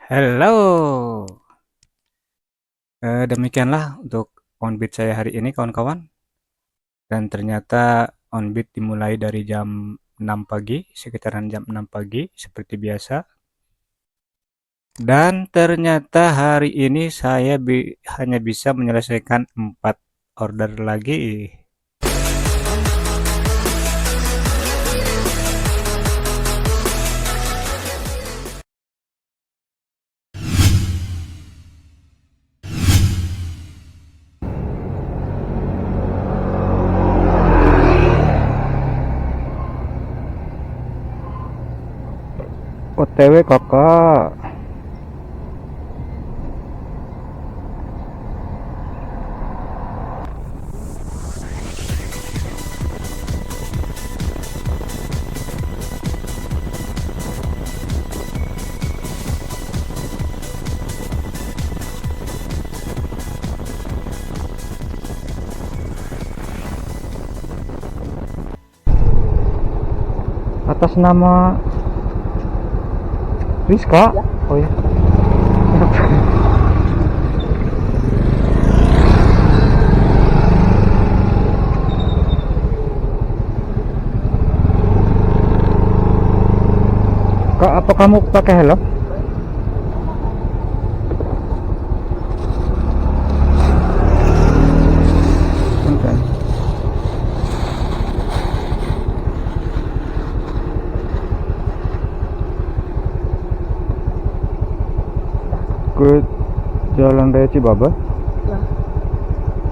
Hello. Demikianlah untuk onbit saya hari ini kawan-kawan. Dan ternyata onbit dimulai dari jam 6 pagi, sekitaran jam 6 pagi seperti biasa. Dan ternyata hari ini saya hanya bisa menyelesaikan 4 order lagi. OTW kakak. Atas nama Rizka? Ya. Oh ya. Kak, apa kamu pakai helm? Okay. Ke Jalan Raya Cibaba. Nah.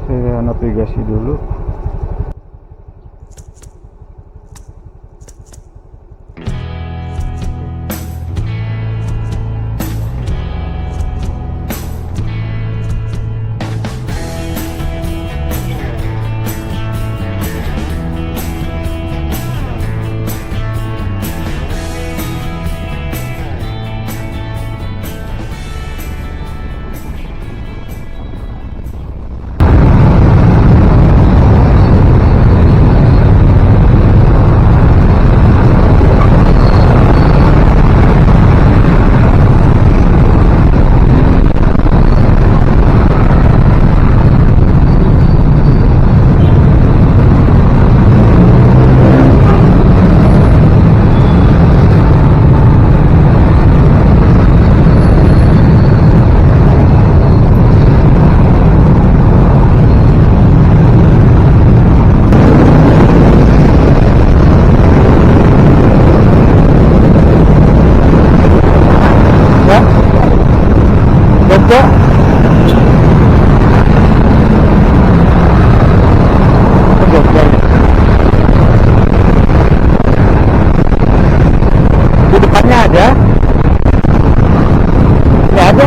Saya navigasi dulu. Di depannya ada? Nggak ada.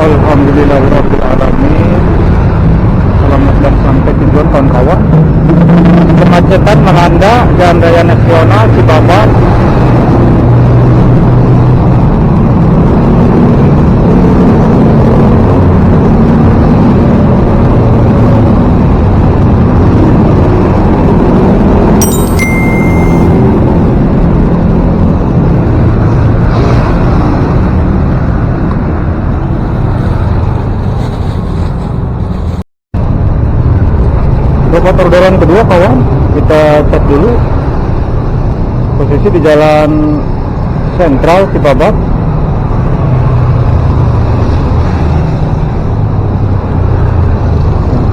Alhamdulillahirrahmanirrahim. Selamat dan sampai tujuan kawan-kawan. Kemacetan melanda Jalan Raya Nasional Cibaba. Buat orderan kedua kawan, kita cek dulu posisi di Jalan Sentral Cibabak.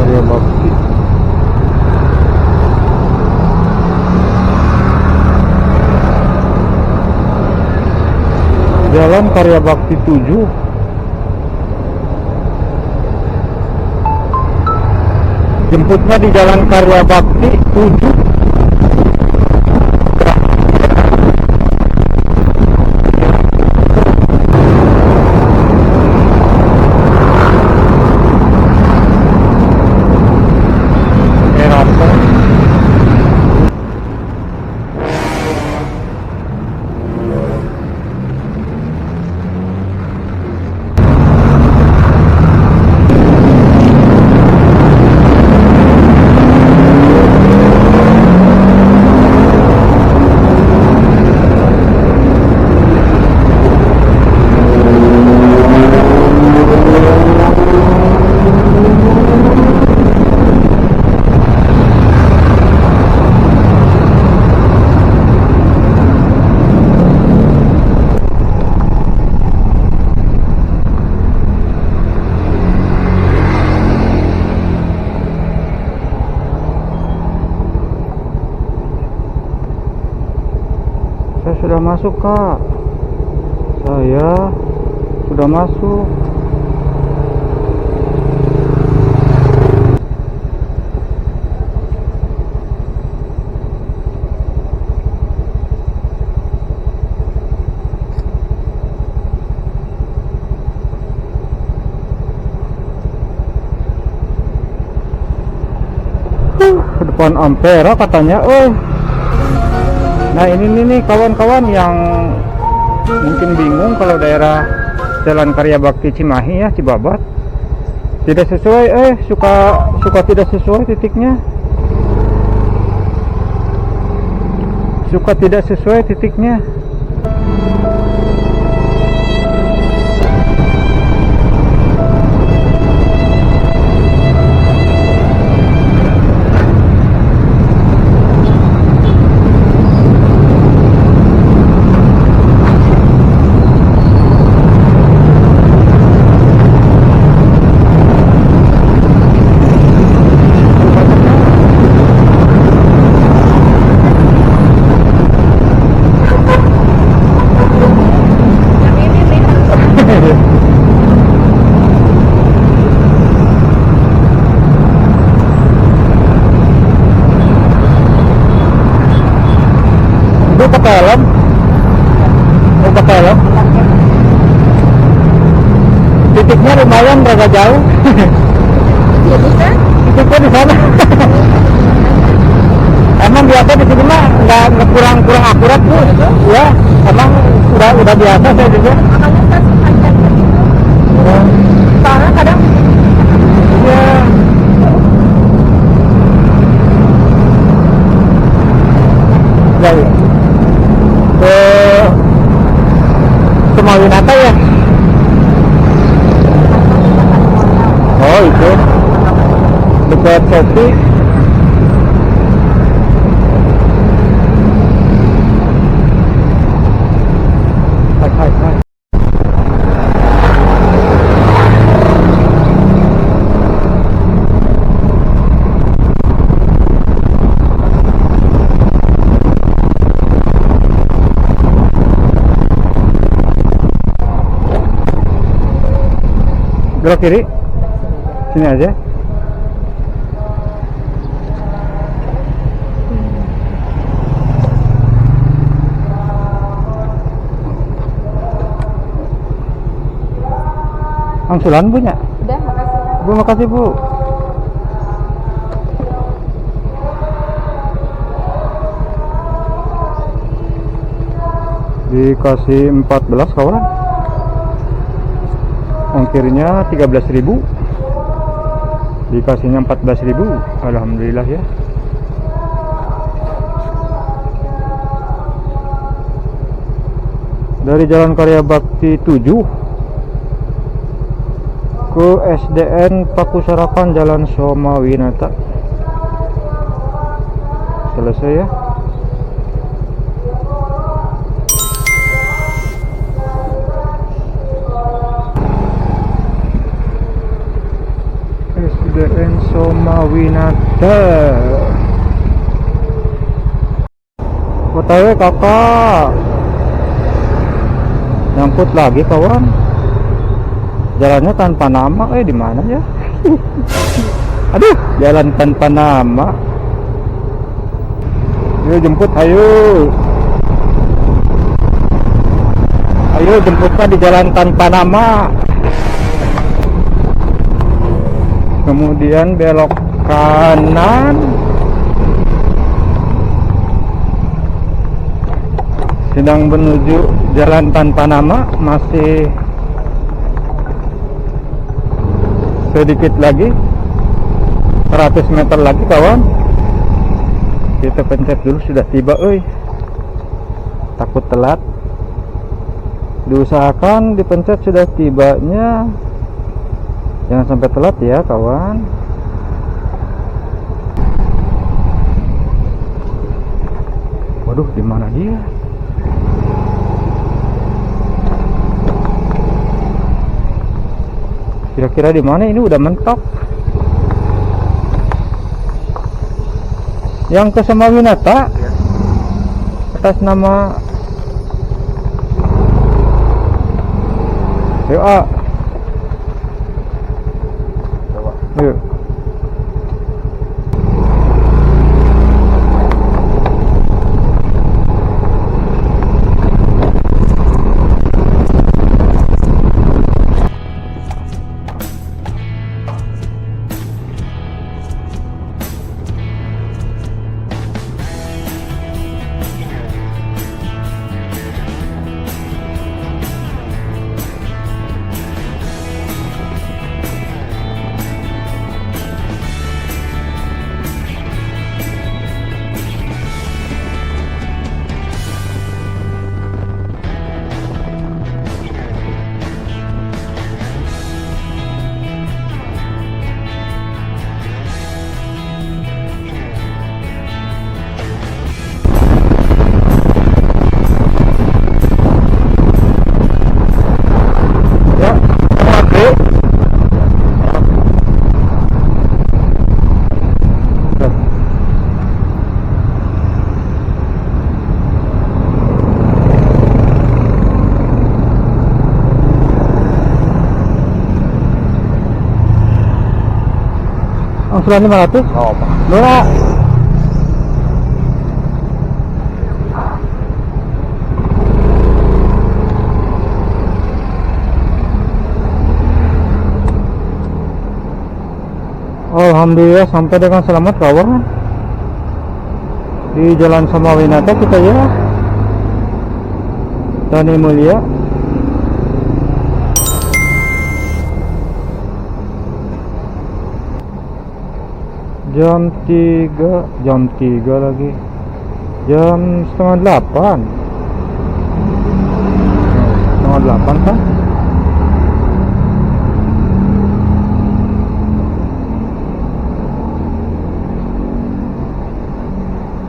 Karya Bakti. Jalan Karya Bakti 7. Jemputnya di Jalan Karya Bakti 7. masuk, Kak. Saya sudah masuk. Ke depan Ampera katanya. Nah ini nih kawan-kawan yang mungkin bingung kalau daerah Jalan Karya Bakti Cimahi ya, Cibabat tidak sesuai, suka tidak sesuai titiknya, suka tidak sesuai titiknya. Itu ke helm, mau ke helm. Titiknya lumayan agak jauh. Ya bisa. Titiknya di sana. Emang biasa di sini mah nggak kurang akurat tuh. Ya, emang udah biasa saya juga. Makanya saya suka cari begitu. Soalnya kadang Ya. Ya. Ke Semawinata ya. Oh itu dekat Shopee. Hai. Belok kiri, sini aja. Angsuran punya? udah, makasih. Bu, makasih Bu. Dikasih 14 kawan. Ongkirnya 13.000, dikasihnya 14.000. Alhamdulillah ya. Dari Jalan Karya Bakti 7 ke SDN Pakusarakan Jalan Somawinata. Selesai ya. SDN Somawinata. OTW kakak, nyangkut lagi kawan. Jalannya tanpa nama, di mana ya? Aduh, jalan tanpa nama. Yuk jemput, ayo. Ayo jemputnya di jalan tanpa nama. Kemudian belok kanan. Sedang menuju jalan tanpa nama, masih sedikit lagi, 100 meter lagi kawan. Kita pencet dulu, sudah tiba, takut telat. Diusahakan dipencet sudah tibanya, jangan sampai telat ya kawan. Waduh, di mana dia? Kira-kira di mana ini? Udah mentok. Yang ke Semawinata atas nama Yuk, ah. Yuk. Ya, oke. Angsuran 500? Oh, apa? Murah. Alhamdulillah sampai dengan selamat kawan di Jalan Samawinata kita ya. Tani Mulia. Jam 3 lagi. Jam setengah 8. Setengah 8 kan?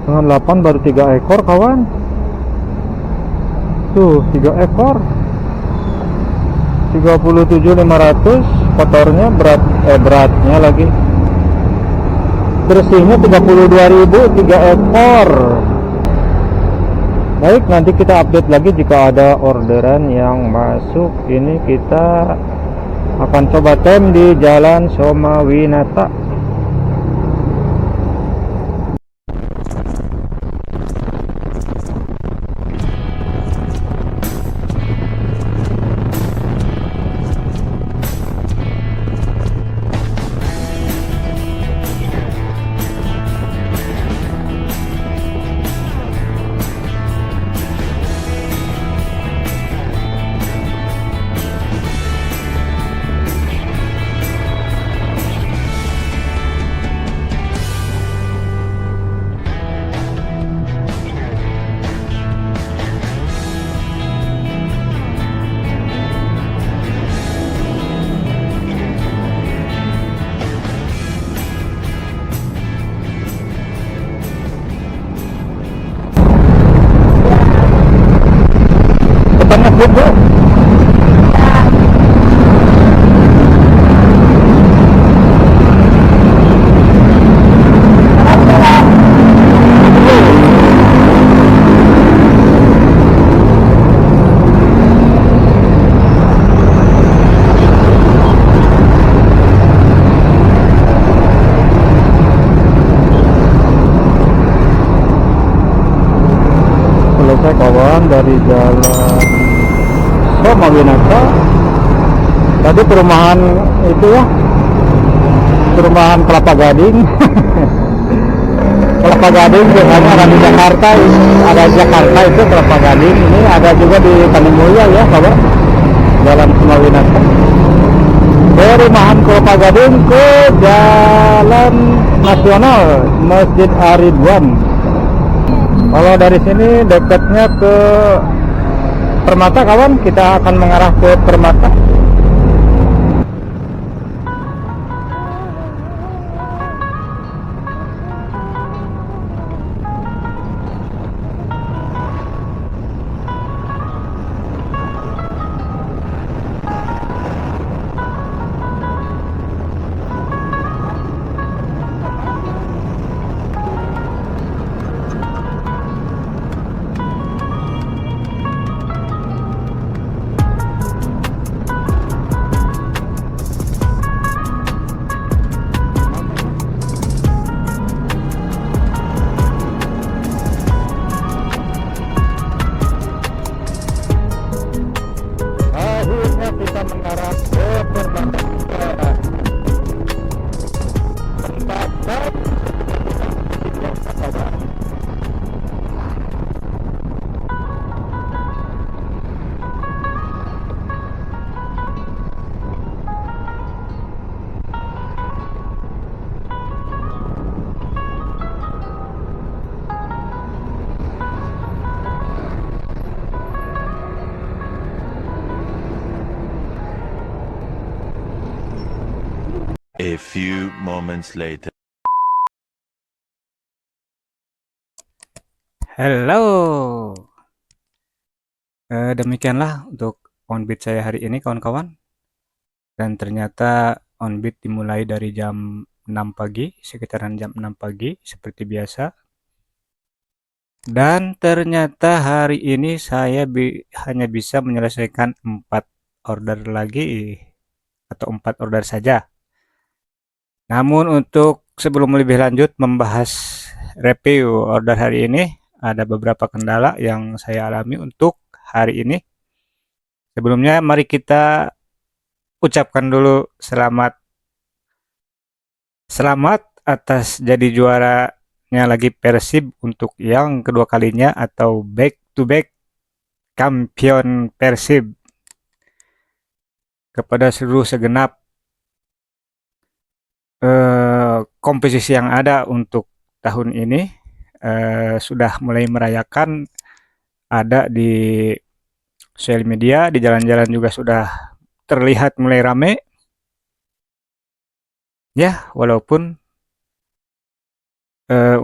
Setengah 8 baru 3 ekor kawan. Tuh 3 ekor 37.500. Kotornya beratnya lagi, bersihnya 32.000, 3 ekor. Baik, nanti kita update lagi jika ada orderan yang masuk. Ini kita akan coba tem di Jalan Samawinata. Selesai kawan dari Jalan Samawinata. Tadi perumahan itu ya, perumahan Kelapa Gading. Kelapa Gading biasanya ada di Jakarta, itu Kelapa Gading. Ini ada juga di Tanimulya ya kawan, Jalan Samawinata. Perumahan Kelapa Gading ke Jalan Nasional Masjid Ar-Ridwan. Kalau dari sini dekatnya ke Permata kawan, kita akan mengarah ke Permata. A few moments later. Hello. Demikianlah untuk onbit saya hari ini kawan-kawan. Dan ternyata onbit dimulai dari jam 6 pagi, sekitaran jam 6 pagi seperti biasa. Dan ternyata hari ini saya hanya bisa menyelesaikan 4 order lagi atau 4 order saja. Namun untuk sebelum lebih lanjut membahas review order hari ini, ada beberapa kendala yang saya alami untuk hari ini. Sebelumnya mari kita ucapkan dulu selamat selamat atas jadi juaranya lagi Persib untuk yang kedua kalinya atau back to back kampion Persib kepada seluruh segenap kompetisi yang ada untuk tahun ini sudah mulai merayakan ada di sosial media, di jalan-jalan juga sudah terlihat mulai rame. Ya, walaupun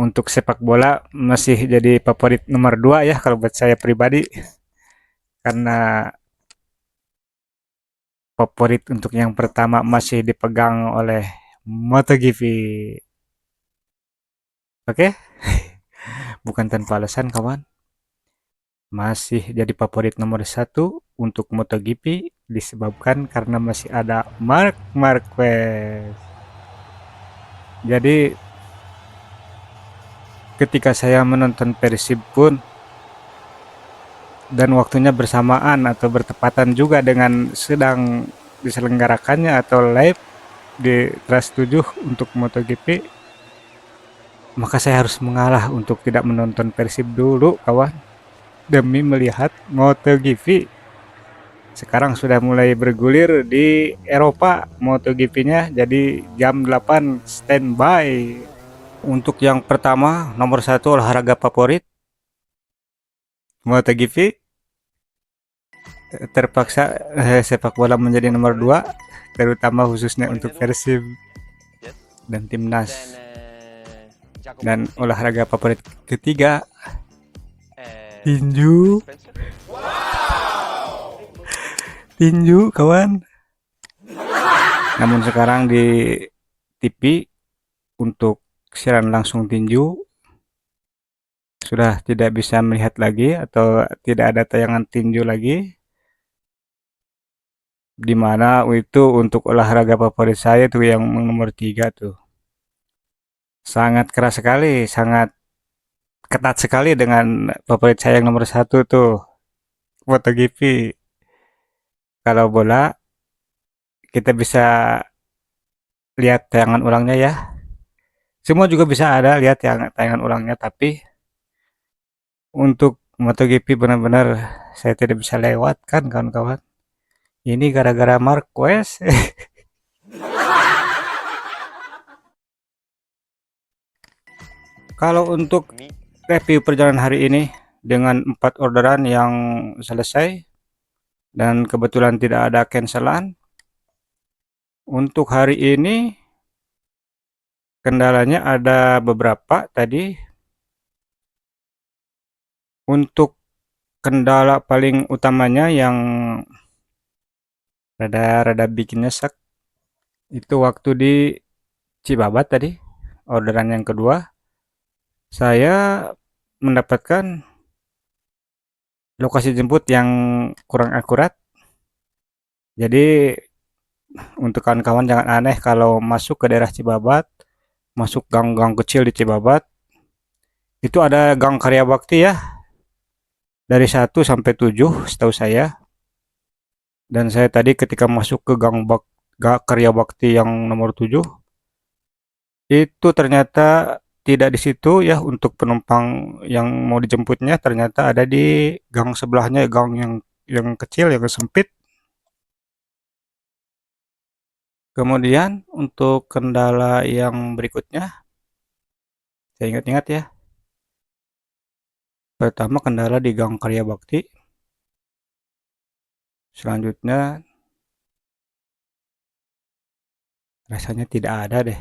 untuk sepak bola masih jadi favorit nomor 2 ya kalau buat saya pribadi. Karena favorit untuk yang pertama masih dipegang oleh MotoGP. Oke, bukan tanpa alasan kawan. Masih jadi favorit nomor 1 untuk MotoGP disebabkan karena masih ada Marc Marquez. Jadi ketika saya menonton Persib pun dan waktunya bersamaan atau bertepatan juga dengan sedang diselenggarakannya atau live di Trans 7 untuk MotoGP, maka saya harus mengalah untuk tidak menonton Persib dulu kawan demi melihat MotoGP. Sekarang sudah mulai bergulir di Eropa MotoGP-nya, jadi jam 8 standby. Untuk yang pertama nomor 1 olahraga favorit MotoGP, terpaksa sepak bola menjadi nomor 2, terutama khususnya untuk Persib dan timnas. Dan olahraga favorit ketiga tinju. Tinju kawan. Namun sekarang di TV untuk siaran langsung tinju sudah tidak bisa melihat lagi atau tidak ada tayangan tinju lagi, di mana itu untuk olahraga favorit saya tuh yang nomor 3 tuh sangat keras sekali, sangat ketat sekali dengan favorit saya yang nomor 1 tuh MotoGP. Kalau bola kita bisa lihat tayangan ulangnya ya, semua juga bisa ada lihat yang tayangan ulangnya, tapi untuk MotoGP benar-benar saya tidak bisa lewatkan kawan-kawan. Ini gara-gara Marquez. Kalau untuk review perjalanan hari ini dengan 4 orderan yang selesai dan kebetulan tidak ada cancelan, untuk hari ini kendalanya ada beberapa tadi. Untuk kendala paling utamanya yang rada bikin nyesek itu waktu di Cibabat tadi, orderan yang kedua, saya mendapatkan lokasi jemput yang kurang akurat. Jadi untuk kawan-kawan jangan aneh kalau masuk ke daerah Cibabat, masuk gang-gang kecil di Cibabat, itu ada gang Karya Bakti ya, dari 1 sampai 7 setahu saya. Dan saya tadi ketika masuk ke gang Karya Bakti yang nomor 7, itu ternyata tidak di situ ya untuk penumpang yang mau dijemputnya, ternyata ada di gang sebelahnya, gang yang kecil, yang sempit. Kemudian untuk kendala yang berikutnya, saya ingat-ingat ya. Pertama kendala di gang Karya Bakti. Selanjutnya rasanya tidak ada deh.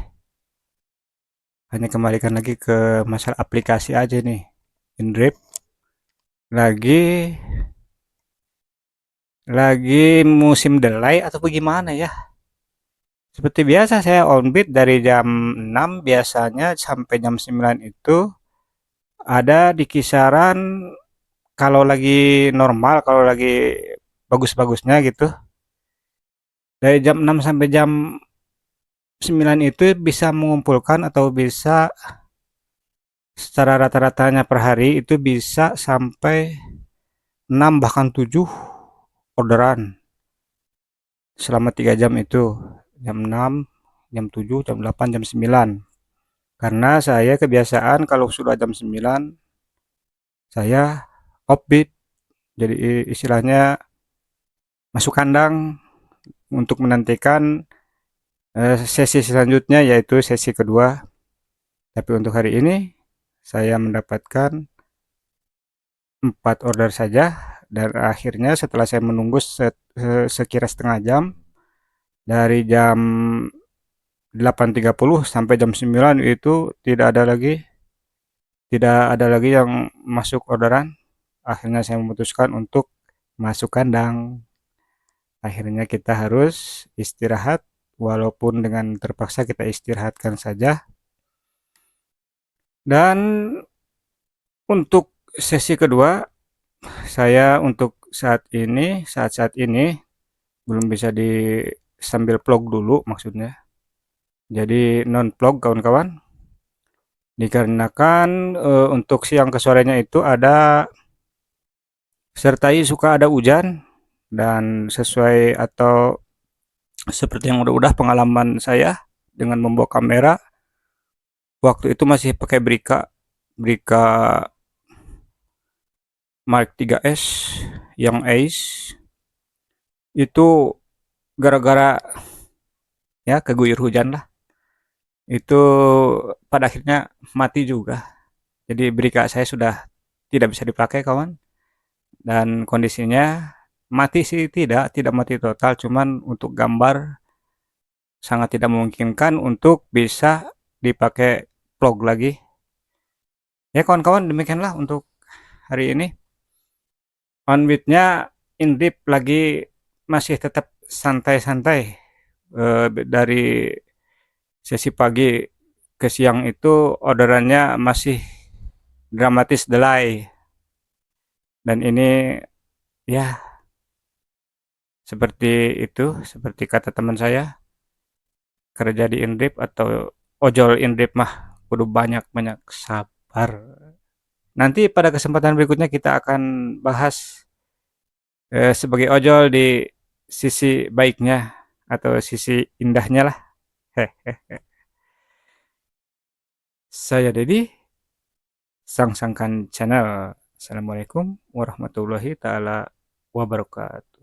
Hanya kembalikan lagi ke masalah aplikasi aja nih. InDrive lagi musim delay atau bagaimana ya? Seperti biasa saya on beat dari jam 6 biasanya sampai jam 9 itu ada di kisaran, kalau lagi normal, kalau lagi bagus-bagusnya gitu, dari jam 6 sampai jam 9 itu bisa mengumpulkan atau bisa secara rata-ratanya per hari itu bisa sampai 6 bahkan 7 orderan selama 3 jam itu. Jam 6, jam 7, jam 8, jam 9. Karena saya kebiasaan kalau sudah jam 9 saya offbeat. Jadi istilahnya masuk kandang untuk menantikan sesi selanjutnya yaitu sesi kedua. Tapi untuk hari ini saya mendapatkan 4 order saja dan akhirnya setelah saya menunggu sekira setengah jam dari jam 8.30 sampai jam 9 itu tidak ada lagi yang masuk orderan. Akhirnya saya memutuskan untuk masuk kandang. Akhirnya kita harus istirahat, walaupun dengan terpaksa kita istirahatkan saja. Dan untuk sesi kedua, saya untuk saat-saat ini belum bisa di sambil vlog dulu maksudnya. Jadi non vlog kawan-kawan. Dikarenakan untuk siang ke sorenya itu ada sertai suka ada hujan, dan sesuai atau seperti yang udah pengalaman saya dengan membawa kamera, waktu itu masih pakai Brika Mark 3S yang Ace. Itu gara-gara ya keguyur hujan lah. Itu pada akhirnya mati juga. Jadi Brika saya sudah tidak bisa dipakai kawan. Dan kondisinya mati sih tidak mati total, cuman untuk gambar sangat tidak memungkinkan untuk bisa dipakai vlog lagi. Ya kawan-kawan, demikianlah untuk hari ini. On beat-nya Indip lagi masih tetap santai-santai. Dari sesi pagi ke siang itu orderannya masih dramatis delay. Dan ini ya seperti itu, seperti kata teman saya, kerja di Indip atau ojol Indip mah kudu banyak-banyak sabar. Nanti pada kesempatan berikutnya kita akan bahas sebagai ojol di sisi baiknya atau sisi indahnya lah. Hehehe. Saya Dedi, Sang Sangkan Channel. Assalamualaikum warahmatullahi taala wabarakatuh.